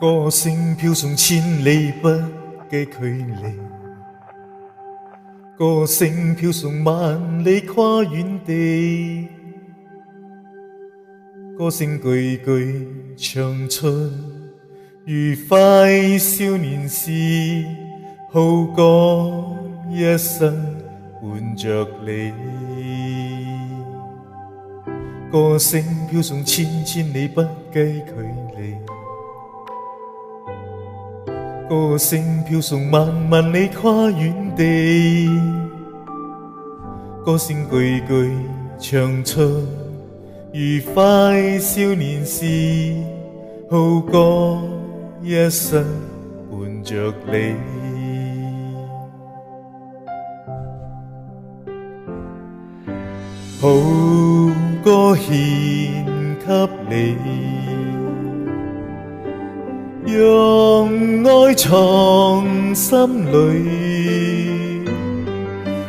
歌聲飄送千里不計距離，歌聲飄送萬里跨遠地，歌聲句句唱出愉快少年時，好歌一生伴着你。歌聲飄送千里不計距離，歌聲飄送萬里跨遠地，歌聲句句唱出愉快少年時，好歌一生伴着你。好歌獻給你，讓愛藏心裏，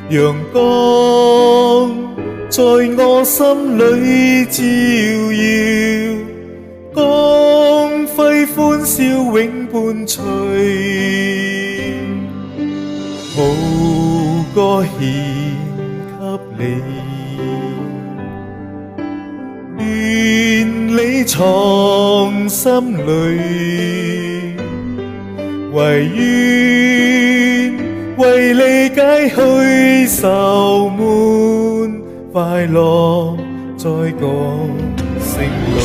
陽光在我心裏照耀，光輝歡笑永伴隨。好歌獻給你，願你藏心裏，唯願為你解去愁悶，快樂在歌聲裏。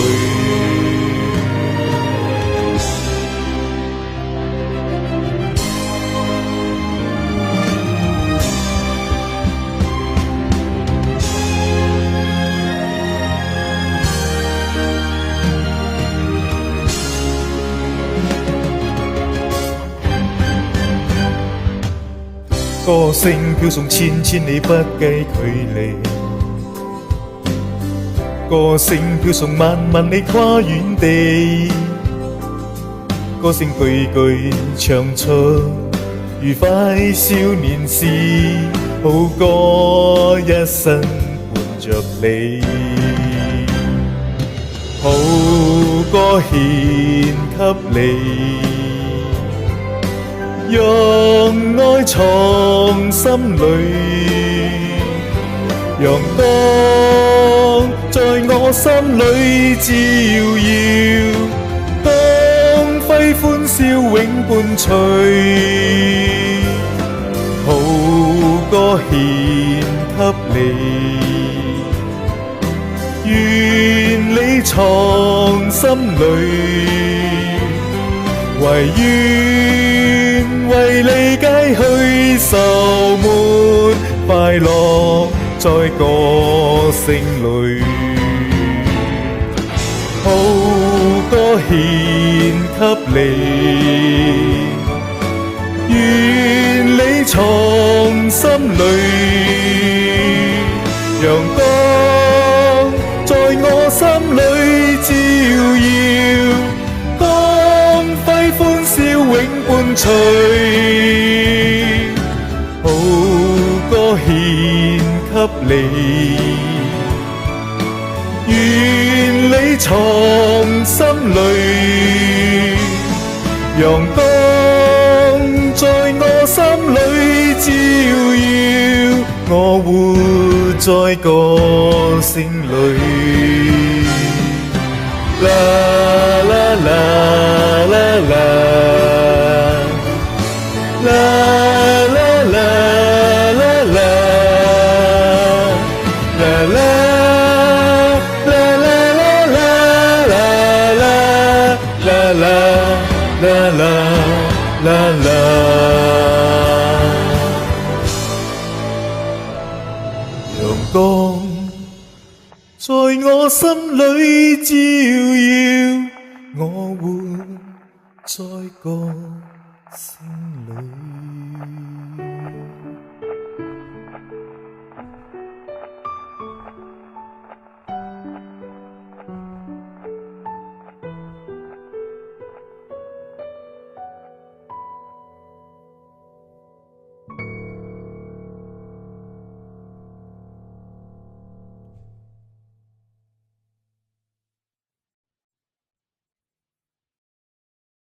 歌聲飄送千里不計距離，歌聲飄送萬里跨遠地，歌聲句句唱出愉快少年時，好歌一生伴着你。好歌獻給你，讓愛藏心裏，陽光在我心裏照耀，光輝歡笑永伴隨。好歌獻給你，願你藏心裏，唯願為你解去愁悶，快樂在歌聲裏。好歌獻給你，願你藏心裏，陽光在我心裏照耀，歡笑永伴隨。好歌獻給你，願你藏心裏，陽光在我心裏照耀，我活在歌聲裏。啦啦啦啦啦啦啦啦啦啦陽光在我心裏照耀，我活在歌聲裏。